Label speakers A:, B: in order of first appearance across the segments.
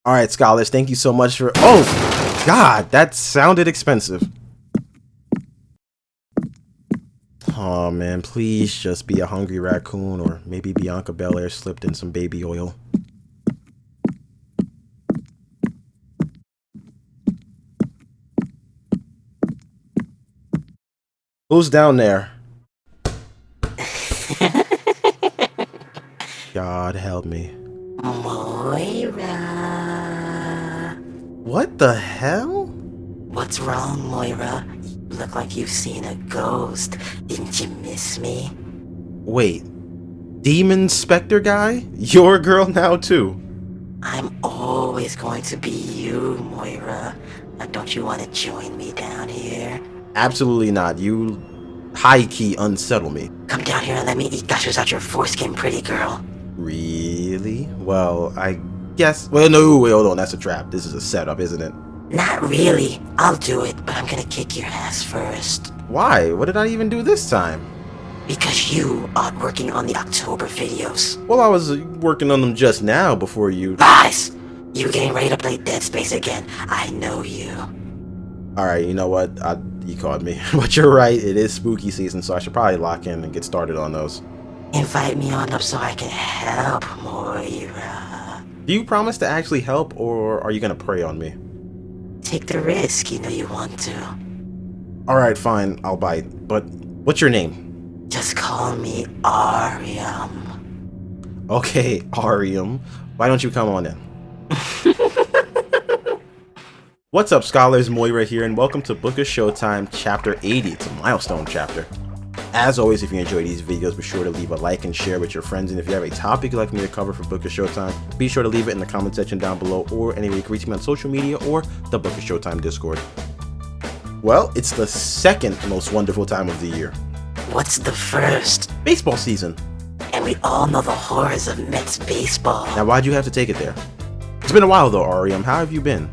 A: Alright, scholars, thank you so much for... Oh, God, that sounded expensive. Oh, man, please just be a hungry raccoon, or maybe Bianca Belair slipped in some baby oil. Who's down there? God help me.
B: Moira.
A: What the hell?
B: What's wrong, Moira? You look like you've seen a ghost. Didn't you miss me?
A: Wait, Demon Spectre guy? You're a girl now too?
B: I'm always going to be you, Moira. Now, don't you want to join me down here?
A: Absolutely not. You high-key unsettle me.
B: Come down here and let me eat gushers out your foreskin, pretty girl.
A: Really? Well, I guess... Well, no, wait, hold on. That's a trap. This is a setup, isn't it?
B: Not really. I'll do it, but I'm gonna kick your ass first.
A: Why? What did I even do this time?
B: Because you are working on the October videos.
A: Well, I was working on them just now before you...
B: Lies! You were getting ready to play Dead Space again. I know you.
A: Alright, you know what? You caught me. But you're right. It is spooky season, so I should probably lock in and get started on those.
B: Invite me on up so I can help, Moira.
A: Do you promise to actually help, or are you gonna prey on me?
B: Take the risk, you know you want to.
A: Alright, fine. I'll bite. But what's your name?
B: Just call me Ariam.
A: Okay, Ariam. Why don't you come on in? What's up, scholars? Moira here, and welcome to Book of Showtime Chapter 80. It's a milestone chapter. As always, if you enjoy these videos, be sure to leave a like and share with your friends. And if you have a topic you'd like me to cover for Book of Showtime, be sure to leave it in the comment section down below, or anyway, you can reach me on social media or the Book of Showtime Discord. Well, it's the second most wonderful time of the year.
B: What's the first?
A: Baseball season.
B: And we all know the horrors of Mets baseball.
A: Now, why'd you have to take it there? It's been a while though, Ariam. How have you been?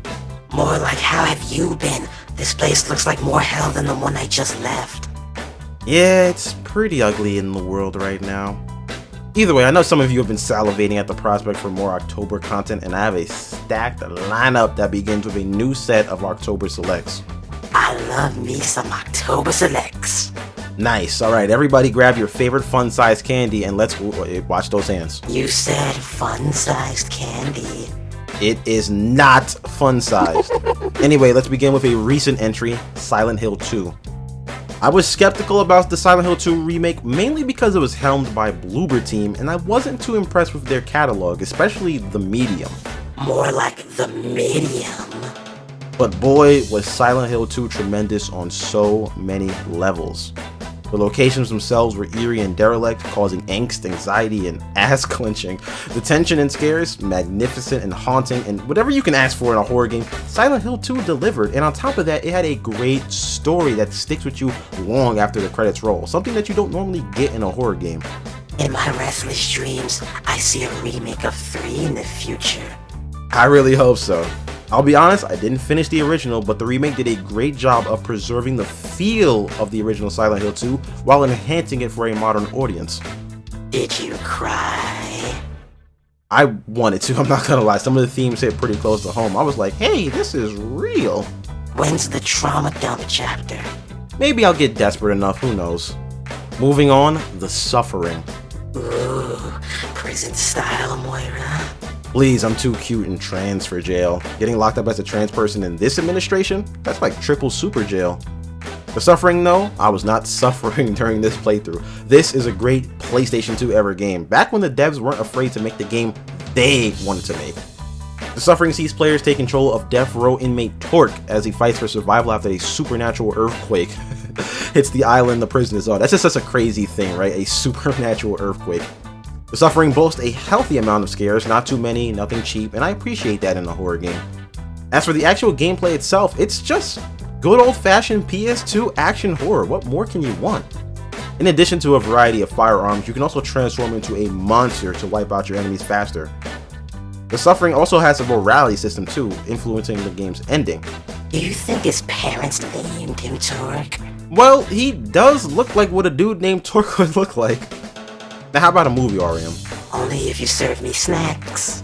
B: More like, how have you been? This place looks like more hell than the one I just left.
A: Yeah, it's pretty ugly in the world right now. Either way, I know some of you have been salivating at the prospect for more October content, and I have a stacked lineup that begins with a new set of October selects.
B: I love me some October selects.
A: Nice. Alright, everybody grab your favorite fun-sized candy and let's watch those hands.
B: You said fun-sized candy.
A: It is not fun-sized. Anyway, let's begin with a recent entry, Silent Hill 2. I was skeptical about the Silent Hill 2 remake mainly because it was helmed by Bloober Team, and I wasn't too impressed with their catalog, especially the medium.
B: More like the medium.
A: But boy, was Silent Hill 2 tremendous on so many levels. The locations themselves were eerie and derelict, causing angst, anxiety, and ass-clenching. The tension and scares, magnificent and haunting, and whatever you can ask for in a horror game, Silent Hill 2 delivered, and on top of that, it had a great story that sticks with you long after the credits roll, something that you don't normally get in a horror game.
B: In my restless dreams, I see a remake of 3 in the future.
A: I really hope so. I'll be honest, I didn't finish the original, but the remake did a great job of preserving the feel of the original Silent Hill 2 while enhancing it for a modern audience.
B: Did you cry?
A: I wanted to, I'm not gonna lie. Some of the themes hit pretty close to home. I was like, hey, this is real.
B: When's the trauma dump chapter?
A: Maybe I'll get desperate enough, who knows. Moving on, The Suffering.
B: Ooh, prison style, Moira.
A: Please, I'm too cute and trans for jail. Getting locked up as a trans person in this administration? That's like triple super jail. The Suffering, though, I was not suffering during this playthrough. This is a great PlayStation 2 ever game, back when the devs weren't afraid to make the game they wanted to make. The Suffering sees players take control of death row inmate Torque as he fights for survival after a supernatural earthquake hits the island the prison is on. That's just such a crazy thing, right? A supernatural earthquake. The Suffering boasts a healthy amount of scares, not too many, nothing cheap, and I appreciate that in a horror game. As for the actual gameplay itself, it's just good old-fashioned PS2 action horror. What more can you want? In addition to a variety of firearms, you can also transform into a monster to wipe out your enemies faster. The Suffering also has a morality system too, influencing the game's ending.
B: Do you think his parents named him Torque?
A: Well, he does look like what a dude named Torque would look like. Now how about a movie, Ariam?
B: Only if you serve me snacks.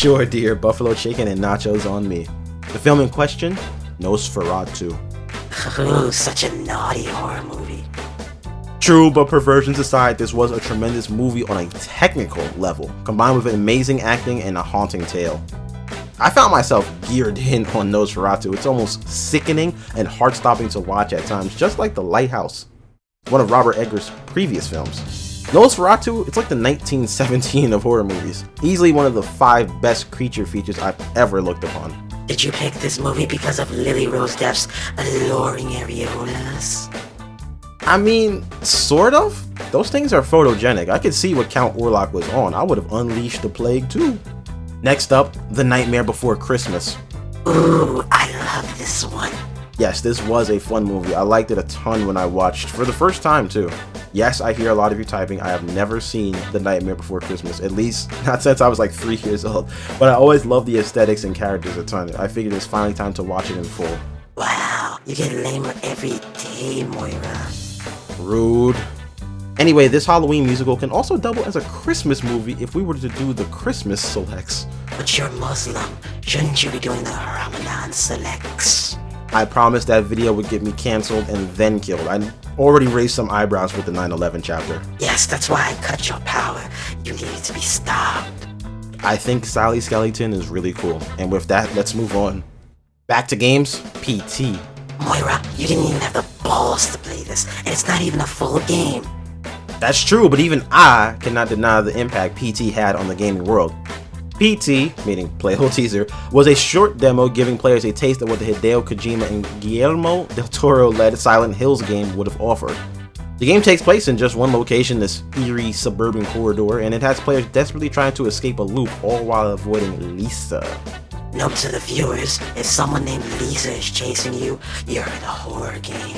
A: Sure, dear, buffalo chicken and nachos on me. The film in question, Nosferatu.
B: Ooh, such a naughty horror movie.
A: True, but perversions aside, this was a tremendous movie on a technical level, combined with amazing acting and a haunting tale. I found myself geared in on Nosferatu. It's almost sickening and heart-stopping to watch at times, just like The Lighthouse, one of Robert Eggers' previous films. Nosferatu, it's like the 1917 of horror movies. Easily one of the 5 best creature features I've ever looked upon.
B: Did you pick this movie because of Lily Rose Depp's alluring areolas?
A: I mean, sort of. Those things are photogenic. I could see what Count Orlok was on. I would have unleashed the plague too. Next up, The Nightmare Before Christmas.
B: Ooh, I love this one.
A: Yes, this was a fun movie. I liked it a ton when I watched, for the first time too. Yes, I hear a lot of you typing. I have never seen The Nightmare Before Christmas, at least not since I was like 3 years old. But I always loved the aesthetics and characters a ton. I figured it's finally time to watch it in full.
B: Wow, you get lamer every day, Moira.
A: Rude. Anyway, this Halloween musical can also double as a Christmas movie if we were to do the Christmas selects.
B: But you're Muslim. Shouldn't you be doing the Ramadan selects?
A: I promised that video would get me cancelled and then killed. I already raised some eyebrows with the 9/11 chapter.
B: Yes, that's why I cut your power. You needed to be stopped.
A: I think Sally Skellington is really cool. And with that, let's move on. Back to games, PT.
B: Moira, you didn't even have the balls to play this, and it's not even a full game.
A: That's true, but even I cannot deny the impact PT had on the gaming world. PT, meaning playable teaser, was a short demo giving players a taste of what the Hideo Kojima and Guillermo del Toro-led Silent Hills game would have offered. The game takes place in just one location, this eerie suburban corridor, and it has players desperately trying to escape a loop, all while avoiding Lisa.
B: Note to the viewers, if someone named Lisa is chasing you, you're in a horror game.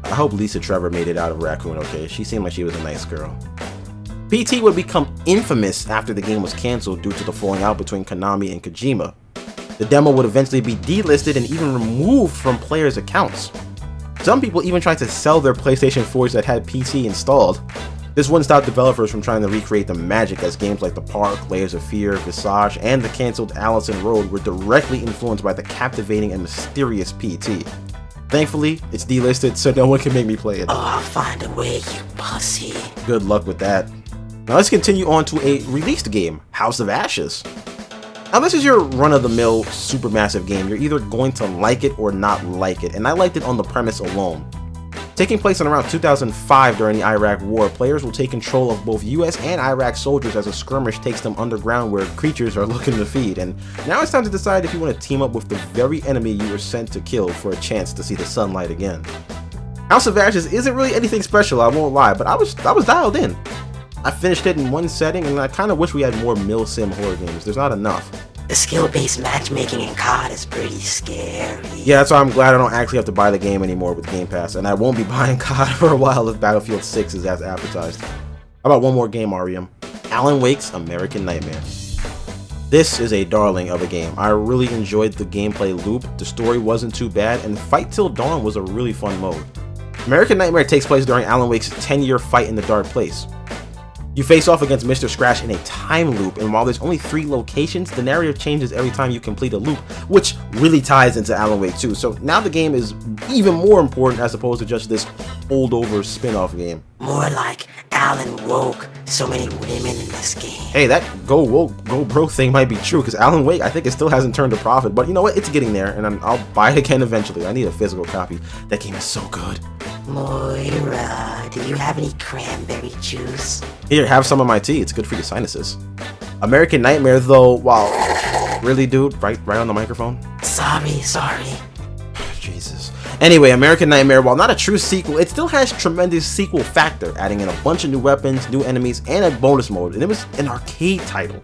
A: I hope Lisa Trevor made it out of Raccoon okay. She seemed like she was a nice girl. PT would become infamous after the game was cancelled due to the falling out between Konami and Kojima. The demo would eventually be delisted and even removed from players' accounts. Some people even tried to sell their PlayStation 4s that had PT installed. This wouldn't stop developers from trying to recreate the magic, as games like The Park, Layers of Fear, Visage, and the cancelled Allison Road were directly influenced by the captivating and mysterious PT. Thankfully, it's delisted, so no one can make me play it.
B: Oh, I'll find a way, you pussy.
A: Good luck with that. Now let's continue on to a released game, House of Ashes. Now this is your run-of-the-mill supermassive game. You're either going to like it or not like it, and I liked it on the premise alone. Taking place in around 2005 during the Iraq War, players will take control of both US and Iraq soldiers as a skirmish takes them underground where creatures are looking to feed, and now it's time to decide if you want to team up with the very enemy you were sent to kill for a chance to see the sunlight again. House of Ashes isn't really anything special, I won't lie, but I was dialed in. I finished it in one setting, and I kind of wish we had more mil-sim horror games. There's not enough.
B: The skill-based matchmaking in COD is pretty scary.
A: Yeah, that's why I'm glad I don't actually have to buy the game anymore with Game Pass, and I won't be buying COD for a while if Battlefield 6 is as advertised. How about one more game, REM? Alan Wake's American Nightmare. This is a darling of a game. I really enjoyed the gameplay loop, the story wasn't too bad, and Fight Till Dawn was a really fun mode. American Nightmare takes place during Alan Wake's 10-year fight in the Dark Place. You face off against Mr. Scratch in a time loop, and while there's only 3 locations, the narrative changes every time you complete a loop, which really ties into Alan Wake 2. So now the game is even more important as opposed to just this holdover spin-off game.
B: More like Alan Woke. So many women in this game.
A: Hey, that go woke, go broke thing might be true, because Alan Wake, I think it still hasn't turned a profit, but you know what? It's getting there, and I'll buy it again eventually. I need a physical copy. That game is so good.
B: Moira, do you have any cranberry juice?
A: Here, have some of my tea. It's good for your sinuses. American Nightmare, though, wow. Really, dude? Right on the microphone?
B: Sorry.
A: Jesus. Anyway, American Nightmare, while not a true sequel, it still has tremendous sequel factor, adding in a bunch of new weapons, new enemies, and a bonus mode, and it was an arcade title.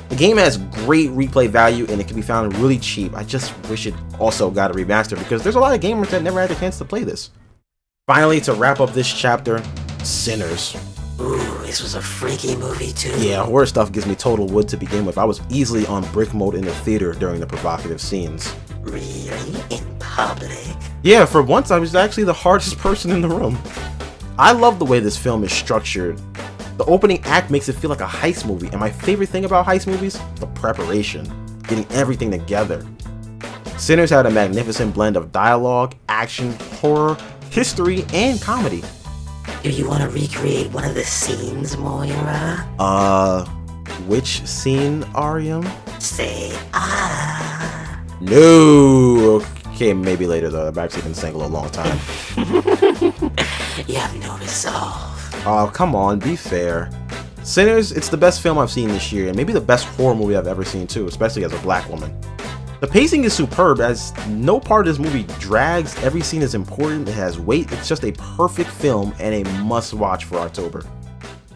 A: The game has great replay value, and it can be found really cheap. I just wish it also got a remaster, because there's a lot of gamers that never had a chance to play this. Finally, to wrap up this chapter, Sinners.
B: Ooh, this was a freaky movie too.
A: Yeah, horror stuff gives me total wood to begin with. I was easily on brick mode in the theater during the provocative scenes.
B: Really? In public?
A: Yeah, for once I was actually the hardest person in the room. I love the way this film is structured. The opening act makes it feel like a heist movie, and my favorite thing about heist movies? The preparation, getting everything together. Sinners had a magnificent blend of dialogue, action, horror, history, and comedy.
B: Do you want to recreate one of the scenes, Moira?
A: Which scene, Ariam?
B: Say,
A: No! Okay, maybe later though. I've actually been single a long time.
B: You have no resolve.
A: Oh, come on, be fair. Sinners, it's the best film I've seen this year, and maybe the best horror movie I've ever seen too, especially as a black woman. The pacing is superb, as no part of this movie drags, every scene is important, it has weight, it's just a perfect film and a must-watch for October.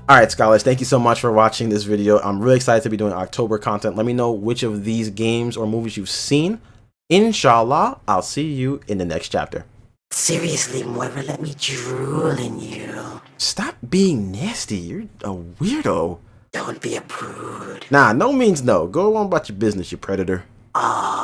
A: Alright scholars, thank you so much for watching this video. I'm really excited to be doing October content. Let me know which of these games or movies you've seen. Inshallah, I'll see you in the next chapter.
B: Seriously, Moira, let me drool in you.
A: Stop being nasty, you're a weirdo.
B: Don't be a prude.
A: Nah, no means no. Go on about your business, you predator.
B: Oh.